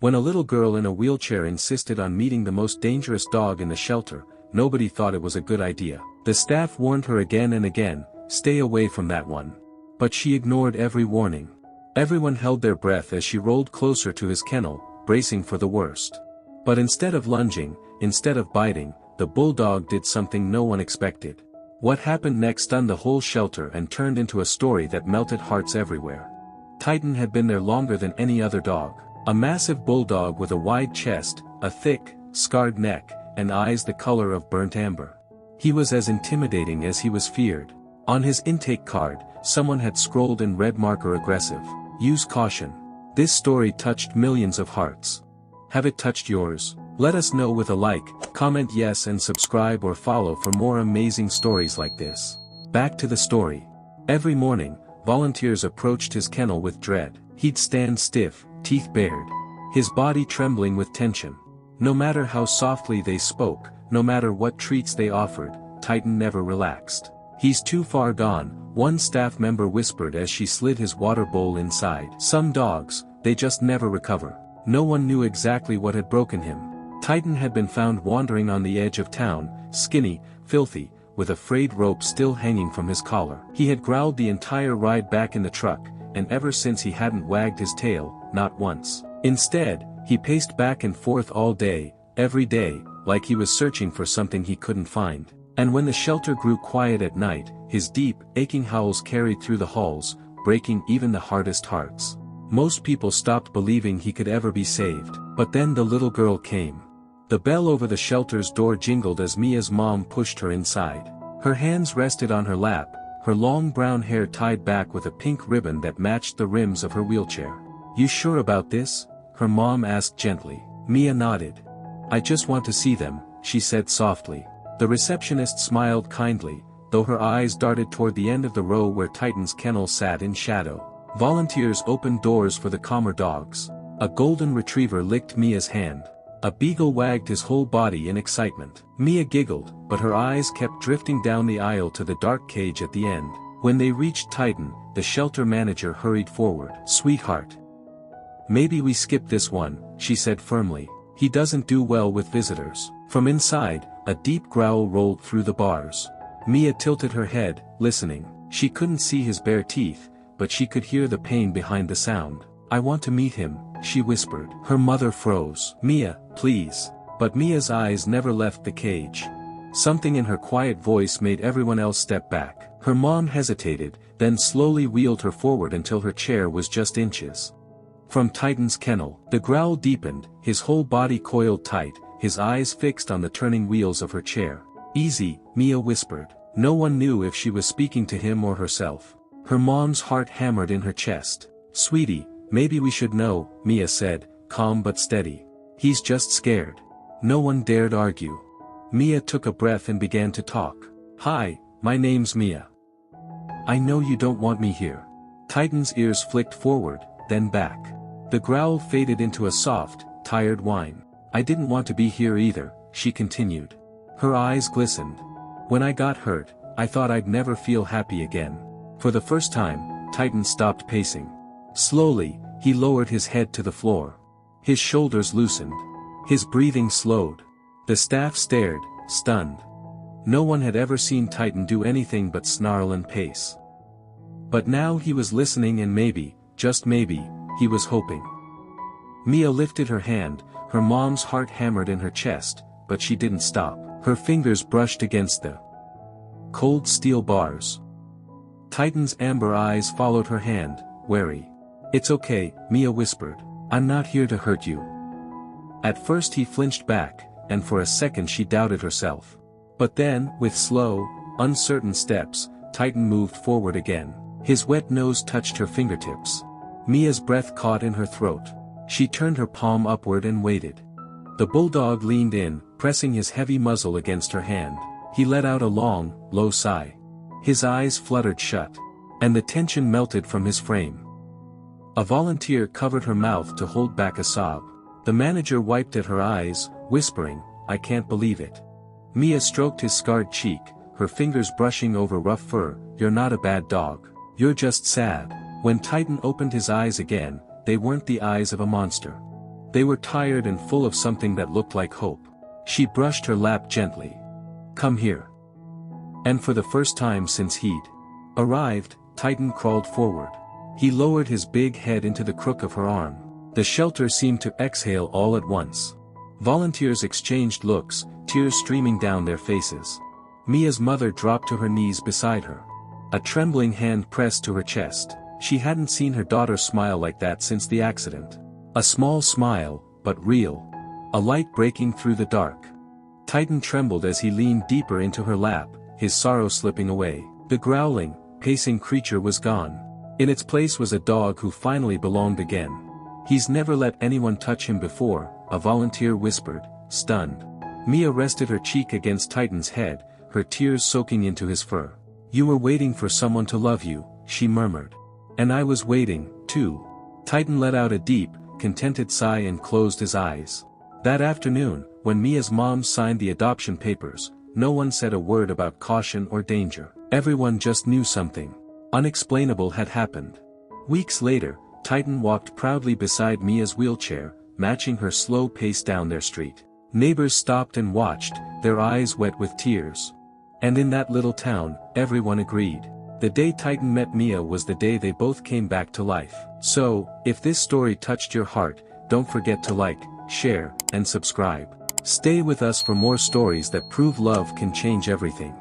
When a little girl in a wheelchair insisted on meeting the most dangerous dog in the shelter, nobody thought it was a good idea. The staff warned her again and again, "Stay away from that one." But she ignored every warning. Everyone held their breath as she rolled closer to his kennel, bracing for the worst. But instead of lunging, instead of biting, the bulldog did something no one expected. What happened next stunned the whole shelter and turned into a story that melted hearts everywhere. Titan had been there longer than any other dog. A massive bulldog with a wide chest, a thick, scarred neck, and eyes the color of burnt amber. He was as intimidating as he was feared. On his intake card, someone had scrolled in red marker aggressive. Use caution. This story touched millions of hearts. Have it touched yours? Let us know with a like, comment yes and subscribe or follow for more amazing stories like this. Back to the story. Every morning, volunteers approached his kennel with dread. He'd stand stiff, teeth bared, his body trembling with tension. No matter how softly they spoke, no matter what treats they offered, Titan never relaxed. "He's too far gone," one staff member whispered as she slid his water bowl inside. Some dogs, they just never recover. No one knew exactly what had broken him. Titan had been found wandering on the edge of town, skinny, filthy, with a frayed rope still hanging from his collar. He had growled the entire ride back in the truck, and ever since he hadn't wagged his tail, not once. Instead, he paced back and forth all day, every day, like he was searching for something he couldn't find. And when the shelter grew quiet at night, his deep, aching howls carried through the halls, breaking even the hardest hearts. Most people stopped believing he could ever be saved. But then the little girl came. The bell over the shelter's door jingled as Mia's mom pushed her inside. Her hands rested on her lap, her long brown hair tied back with a pink ribbon that matched the rims of her wheelchair. "You sure about this?" her mom asked gently. Mia nodded. "I just want to see them," she said softly. The receptionist smiled kindly, though her eyes darted toward the end of the row where Titan's kennel sat in shadow. Volunteers opened doors for the calmer dogs. A golden retriever licked Mia's hand. A beagle wagged his whole body in excitement. Mia giggled, but her eyes kept drifting down the aisle to the dark cage at the end. When they reached Titan, the shelter manager hurried forward. "Sweetheart. Maybe we skip this one," she said firmly. "He doesn't do well with visitors." From inside, a deep growl rolled through the bars. Mia tilted her head, listening. She couldn't see his bare teeth, but she could hear the pain behind the sound. "I want to meet him," she whispered. Her mother froze. "Mia, please." But Mia's eyes never left the cage. Something in her quiet voice made everyone else step back. Her mom hesitated, then slowly wheeled her forward until her chair was just inches from Titan's kennel. The growl deepened, his whole body coiled tight, his eyes fixed on the turning wheels of her chair. "Easy," Mia whispered. No one knew if she was speaking to him or herself. Her mom's heart hammered in her chest. "Sweetie, maybe we should know," Mia said, calm but steady. "He's just scared." No one dared argue. Mia took a breath and began to talk. "Hi, my name's Mia. I know you don't want me here." Titan's ears flicked forward, then back. The growl faded into a soft, tired whine. "I didn't want to be here either," she continued. Her eyes glistened. "When I got hurt, I thought I'd never feel happy again." For the first time, Titan stopped pacing. Slowly, he lowered his head to the floor. His shoulders loosened. His breathing slowed. The staff stared, stunned. No one had ever seen Titan do anything but snarl and pace. But now he was listening and maybe, just maybe, he was hoping. Mia lifted her hand, her mom's heart hammered in her chest, but she didn't stop. Her fingers brushed against the cold steel bars. Titan's amber eyes followed her hand, wary. "It's okay," Mia whispered. "I'm not here to hurt you." At first he flinched back, and for a second she doubted herself. But then, with slow, uncertain steps, Titan moved forward again. His wet nose touched her fingertips. Mia's breath caught in her throat. She turned her palm upward and waited. The bulldog leaned in, pressing his heavy muzzle against her hand. He let out a long, low sigh. His eyes fluttered shut. And the tension melted from his frame. A volunteer covered her mouth to hold back a sob. The manager wiped at her eyes, whispering, "I can't believe it." Mia stroked his scarred cheek, her fingers brushing over rough fur. "You're not a bad dog. You're just sad." When Titan opened his eyes again, they weren't the eyes of a monster. They were tired and full of something that looked like hope. She brushed her lap gently. "Come here." And for the first time since he'd arrived, Titan crawled forward. He lowered his big head into the crook of her arm. The shelter seemed to exhale all at once. Volunteers exchanged looks, tears streaming down their faces. Mia's mother dropped to her knees beside her. A trembling hand pressed to her chest. She hadn't seen her daughter smile like that since the accident. A small smile, but real. A light breaking through the dark. Titan trembled as he leaned deeper into her lap, his sorrow slipping away. The growling, pacing creature was gone. In its place was a dog who finally belonged again. "He's never let anyone touch him before," a volunteer whispered, stunned. Mia rested her cheek against Titan's head, her tears soaking into his fur. "You were waiting for someone to love you," she murmured. "And I was waiting, too." Titan let out a deep, contented sigh and closed his eyes. That afternoon, when Mia's mom signed the adoption papers, no one said a word about caution or danger. Everyone just knew something unexplainable had happened. Weeks later, Titan walked proudly beside Mia's wheelchair, matching her slow pace down their street. Neighbors stopped and watched, their eyes wet with tears. And in that little town, everyone agreed. The day Titan met Mia was the day they both came back to life. So, if this story touched your heart, don't forget to like, share, and subscribe. Stay with us for more stories that prove love can change everything.